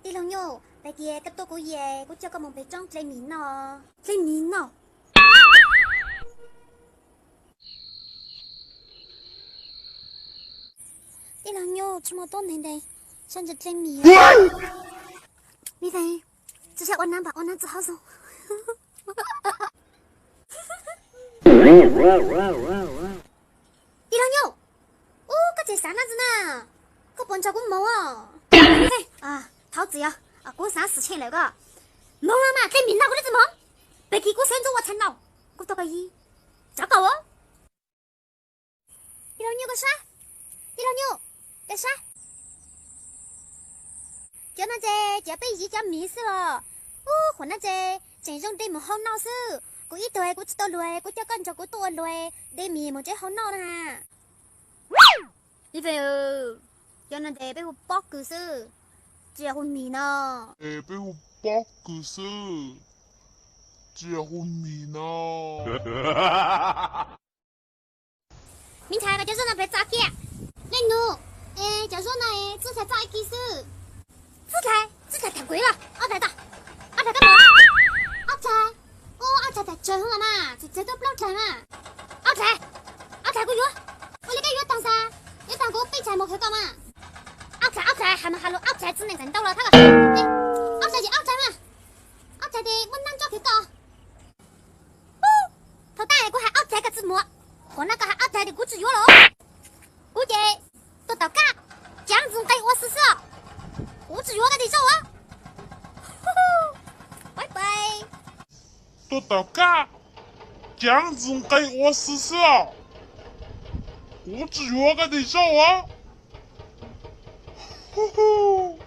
đi lâu nhau, tại kia cái tôi của về, của cho con một bé trong lấy miếng nọ, lấy miếng nọ. đi lâu nhau, chúng tôi tốt nên đây,甚至lấy miếng. Vì vậy,只想我男把我男子好走。đi lâu nhau, ô cái gì sáng那子呢？个本着个毛啊！啊，桃子呀，啊，过啥事情来个？忙了嘛，在明哪个日子忙？别给我先做我承诺，我多个一，糟糕哦！一老牛个啥？一老牛干啥？叫那只叫被一叫迷死了，哦，和那只真正对门好闹事，我一对我知道累，我叫干着我多累，对面么这好闹呢？你飞哦！叫那只被我包狗死。结婚面啊！俾我包个事，结婚面啊！明天个就说那边炸鸡，那奴，就说那紫菜炸鸡丝，紫菜太贵了，阿太大，阿太干嘛？阿菜，哦阿菜太正了嘛，这都不了钱嘛，阿菜个月，我那个月当啥？要当个备菜没去搞嘛？阿菜，还没哈喽，阿菜只能认到了，他个，阿菜就阿菜嘛，阿菜的我哪做去搞？哦，头大我还阿菜个字幕，和那个还阿菜的估计药了，估计都到家，这样子给我试试，估计药个得走啊，拜拜。都到家，这样子给我试试啊！我只约个得走啊！呼呼，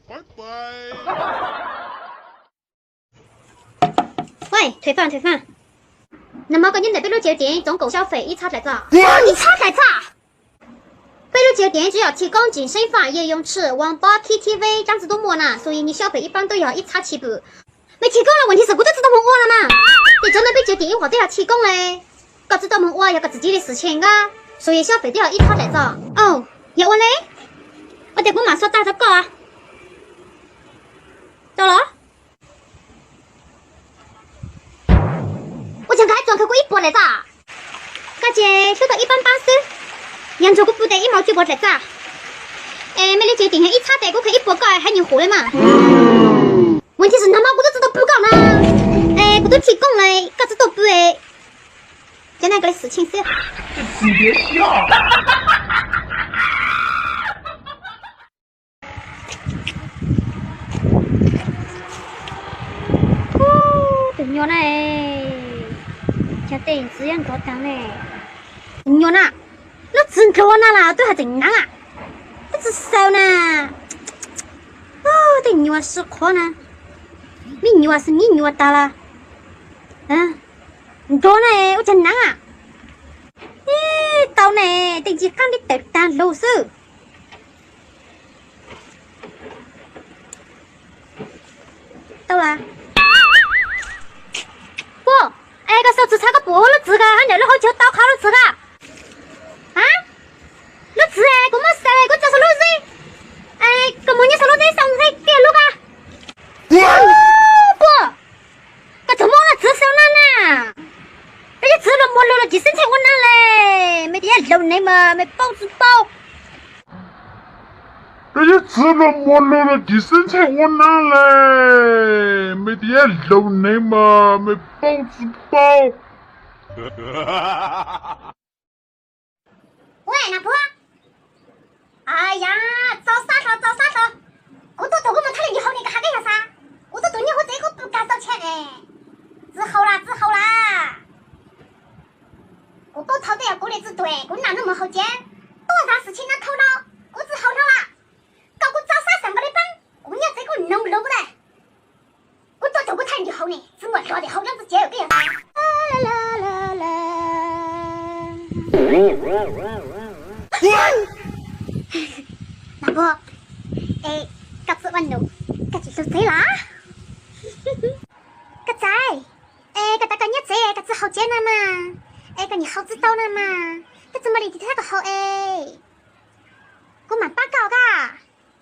拜拜。喂，腿饭，那么个人在贝鲁酒店总购消费一查来咋？一查来咋？贝鲁酒店只要提供健身房、游泳池、网吧、KTV 这样子都没了，所以你消费一般都要一查起步。没提供了，问题是我都知道问我了嘛？你真的贝酒店为啥子要提供嘞？搞知道问我有个自己的事情啊，所以消费都要一查来咋？哦，要我嘞？我得我马上打着个啊，到了。我想开转开过一波来咋？大姐收到180，扬州我不得1毛9波来咋？没理解点一差的我可以1波搞还你活了嘛？问题是那么我都知道不搞呢，我都提供了，搞知道不哎？就那个事情是。你别笑。đừng nhon này, cha tiền sử dụng có tăng này, đừng nhon à, nó dừng cho nó là tôi hay tỉnh nắng à, nó chỉ sao nè, đừng nhon sự khó nè, mình nhon sự mình nhon ta là, đó này, tôi chẳng nắng à, tao này, tình chỉ căng đi tết tan lâu sư, tao là个手指插个脖了指个，还留了好久刀烤了指个，啊？了指我没事我就是路子，个么你说路子上谁给路吧？不，个怎么了指手呢？而且指了没留了几身材我哪嘞？没得留你嘛，没包子包。这些吃了没留了几身材我哪嘞？没得留你嘛，没包子包。喂，老婆。哎呀，找啥说？我都对我们他以后那个还干啥？我都对你和这个不干少钱哎。之后啦。我都掏的要过日子对，我哪那么好捡？多大事情那头脑，我只好了啦。搞个早啥上个的班，我要这个弄不弄不来？我都对我他以后呢，怎么说的好样子接又给人啥？老婆，各自玩弄，各自收嘴啦。各仔，各大家日子，各自好见了嘛，个你好知道了嘛，各怎么离的那个好我蛮八搞噶，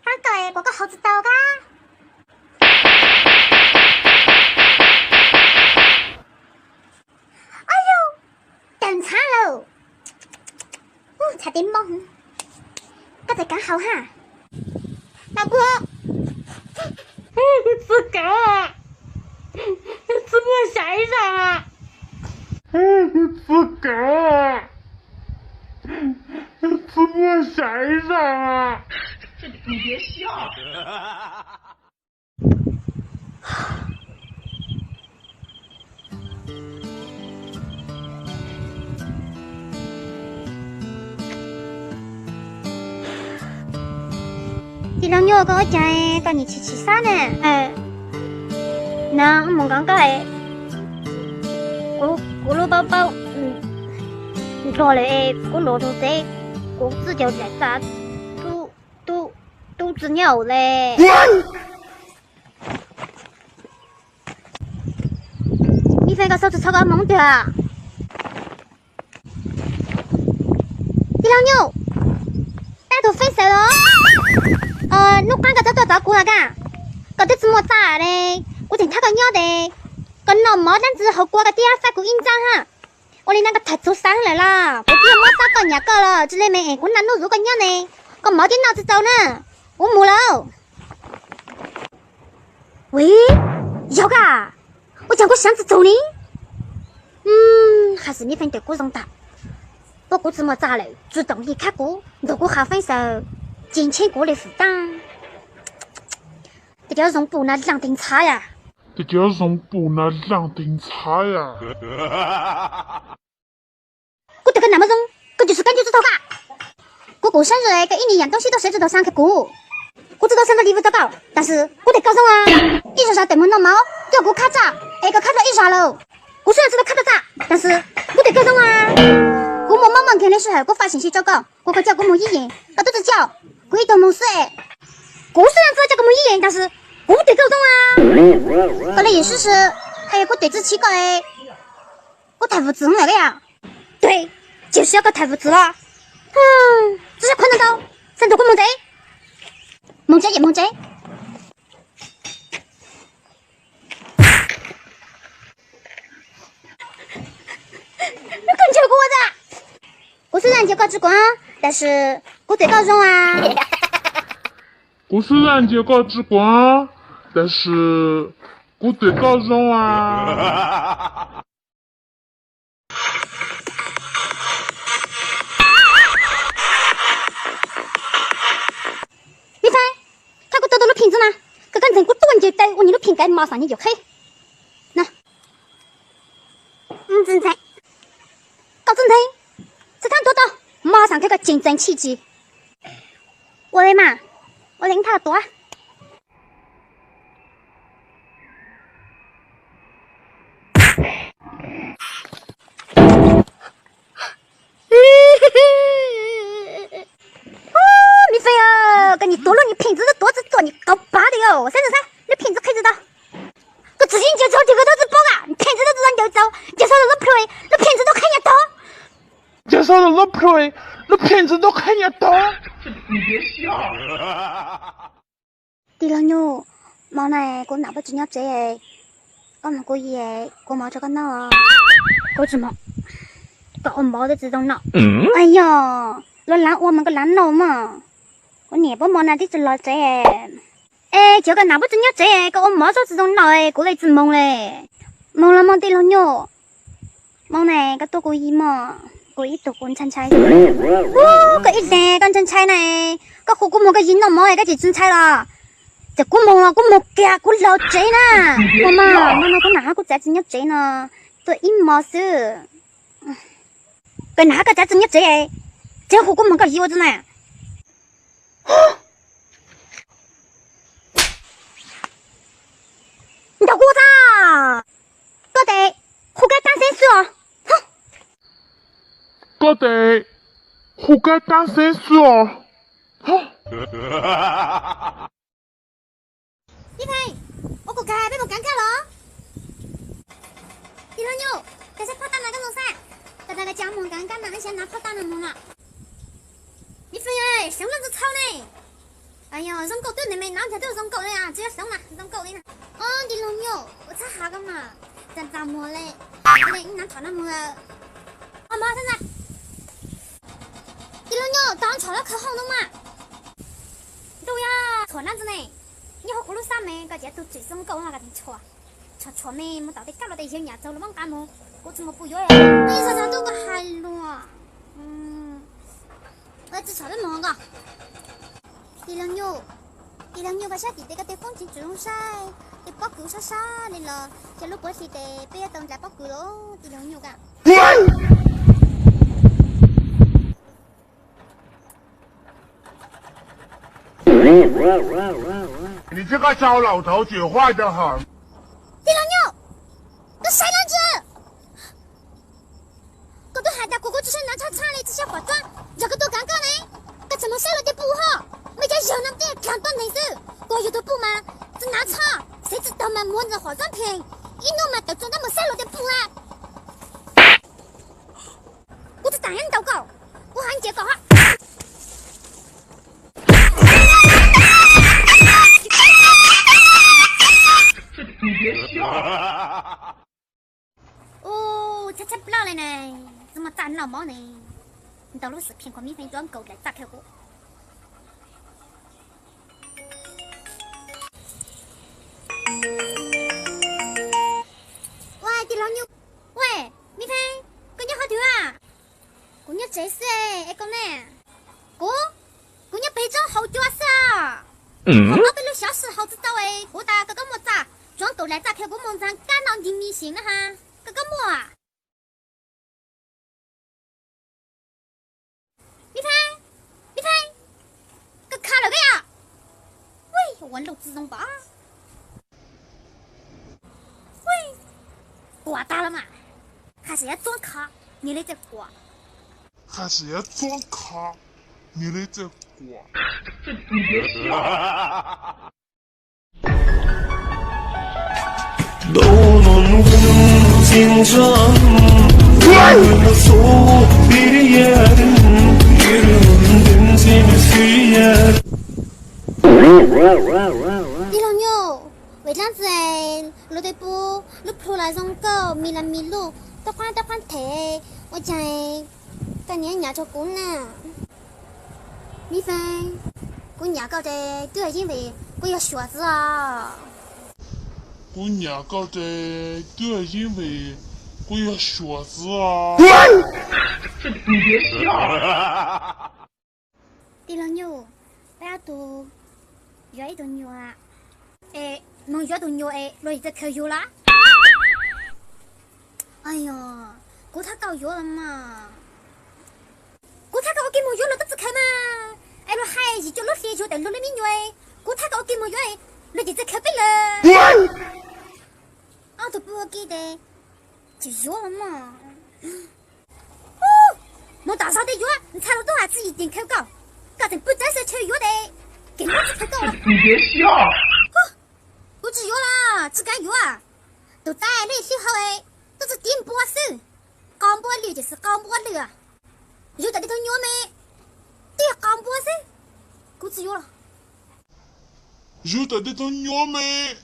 八搞诶，我个猴子豆噶。哎呦，等惨喽！差點懵，今日講好哈。大哥，自狗啊，自我晒上啊！自狗啊，自我晒上啊！你别笑。啲兩肉嗰陣跟你吃吃啥呢？那我冇講過誒，咕嚕包包，錯了誒，我駱駝仔，我自己來炸，肚子扭嘞。你飛個手指抄個懵掉啊！啲兩肉，帶頭飛手咯。lúc ăn cái tao cua cả có thể mua trả đây我等他个鸟的个脑毛但是后果个第二发个印章哈我连那个太出伤来了我只摸啥个鸟个了之类没我哪弄如个鸟呢个毛的脑子走呢我没了喂有噶我讲过箱子走呢还是你分对股上打不过怎么trả嘞主动离开过如果还分手减轻过的负担这叫用布那两顶叉呀！这叫用布那两顶叉呀！我这个那么用，这就是感觉指头嘎。我过生日，跟一年东西都设置到上去过。我知道生日礼物糟糕，但是我得搞上啊！你说啥对门老猫，要给我卡咋？个卡着一啥喽？我虽然知道卡着咋，但是我得搞上啊！我摸猫门前的时候，我发信息找稿，我个脚我摸一眼，那都是脚，鬼都没事哎。我虽然知道这个没意义，但是我得搞懂啊！后来也试试，还有个对子七个哎，我太无知来了呀！对，就是要搞太无知了。这些困难到，三头个猛贼，猛贼也猛贼。更求过我的，我虽然就搞直观，但是我得搞懂啊！我虽然就搞直观，但是我得搞懂啊！你猜，看过豆豆的瓶子吗？刚刚人我突然就带我你的瓶盖，马上你就黑。那，真菜，搞真菜，只看豆豆，马上开个竞争奇迹。我的妈！我领他多。米菲哦，跟你多了你瓶子的多子做你搞巴的哟！三你瓶子可以知道。我自己就走这个都是包啊！你瓶子都知道你就走，介绍了老婆的，那瓶子都看人家多。介绍了老婆的，那瓶子都看人家多。你别笑。啲老妞，冇呢，我拿不住鸟仔誒，我唔故意誒，我冇咗個腦啊，我怎麼？我冇得自動腦。哎呀，我們個懶腦嘛，我捏不冇那啲隻腦仔誒，就個拿不住鳥仔誒，我冇咗自動腦誒，過嚟自懵咧，懵啦冇啲老妞，冇呢，個多個意嘛。我一度乾親猜，個一定乾親猜呢，個火鍋冇個煙都冇，個就真猜啦。就我冇啦，我冇嘅，我老仔啦。我嘛，我哪個仔子一仔呢？都一毛事。個哪個仔子一仔誒？這火鍋冇個煙我真係。你到我咋？我哋好嘅單身書哦。我哋好嘅單身書哦。你睇，我個街俾冇揀卡咯。啲老妞，其實拍單那個弄啥？大家嘅講冇揀，那先拿拍單的冇啦。你飛誒，上兩隻草呢？哎呀，送狗对你们男仔都要送狗的呀，只要送啦，送狗的啦。哦，啲老友，我擦下噶嘛，真咋摸嘞？你男团那摸了，阿妈现在，啲老友当场了可好弄嘛？对呀，团那子呢？你好葫芦山咩？个只都最送狗那个挺错啊，错咩？我到底搞了啲小伢走了帮干么？我怎么不要呀？你常常都个海咯，我只炒得忙个。啲兩友個沙地個地方錢最好晒，你北股沙沙你咯，就攞嗰時地俾一棟就北股咯，啲兩友噶。你这个糟老头子坏得很。啲兩友，都谁人子？嗰度係大哥哥只想拿叉叉嚟只想化妝，有個都尷尬呢，個怎麼晒了啲布好？没家有那点看断你是，我有的布吗？这拿叉，谁知道嘛？摸着化妆品，一弄嘛就做那么晒落的布啊！我这打人祷告，我喊你结果哈。你别笑。哦，才不老了呢，怎么长老毛呢？你到路视频和米粉装狗来炸开我。喂，啲老妞，喂，米粉，今日好條啊？今日這事誒，講呢？今日北京好久啊！我攞到了消息，好知道誒，我打嗰個麼子，裝狗來炸開個網站，干擾啲迷信啦哈，嗰個麼啊？米粉，個卡了個呀？喂，我老子中吧？喂，挂大了嘛？还是要装卡？你那只挂？还是要装卡？你的这瓜。你别笑。都能共进账，我所别人，一人真心需要。啲老妞，为啥子诶？落地步，落铺来送狗，迷来迷路，多款睇，我讲诶，今年nhà cho cô nè. 米粉，我nhà搞的都係因為我有學子啊。我娘搞的都係因為我有學子啊。你別笑。啲老妞，不要讀，約一頓約啊。誒，能約頓約誒，攞一隻口約啦。哎呀，我太搞約了嘛。我睇我見冇約落得只口嘛，哎，落係是就落寫咗定落裏面約，我睇我見冇約，落隻只口俾啦。我都不記得，就約了嘛。哦，冇打掃的約，你睇落都係自己點口講，搞成不再是抽約的，給我只口講了。你別笑。我只約啦，只敢約啊，都在那時候誒，都是點播事，廣播率就是廣播率啊。有得你同我咩？都要廣播先，我只有啦。有得你同我咩？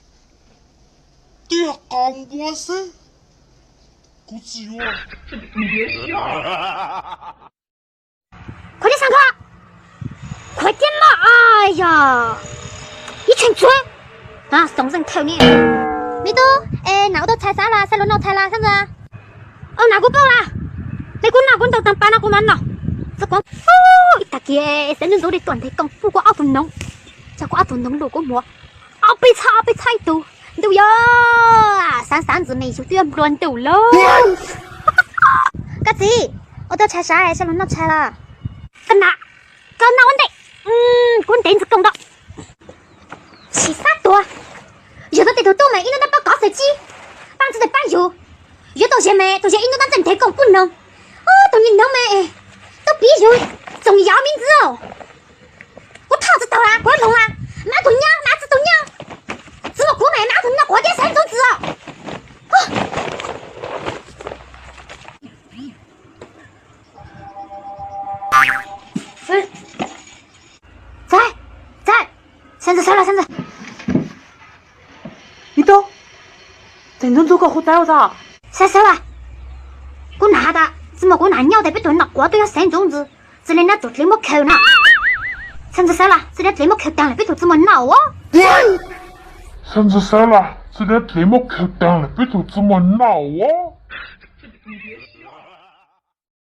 都要廣播先，我只有啦。你別笑。快點上課，快點嘛！哎呀，一群嘴啊，送人頭呢。你都拿到菜啥啦？晒落腦菜啦，係咪？哦，拿過包啦。你估哪管到當班哪管難咯？只講一大嘅成日攞嚟斷體功夫過阿份農，就過阿份農路過我，阿被踩到，都呀，三字未就都要亂到咯。家姐，我都拆晒，晒落腦菜啦。跟哪穩定，穩定就動到。起啥多？有的地頭都沒，因為那包搞手機，班子的班友，有到前沒，到前因為那整體功不能。啊，當然能咩？都必須仲要名字哦！我套子到啦，我弄啦，馬桶娘，馬子桶娘，怎麼過買馬桶娘過點三種字哦？在，绳子收了，绳子。你都，郑州做个好仔我咋？收收啊！我拿的，怎么我拿鸟得被炖了，瓜都要生粽子，这里呢做这么抠呢。绳子收了，这里这么抠当了，被头这么闹哦。绳子收了，这里这么扣档了，别头这么闹哦。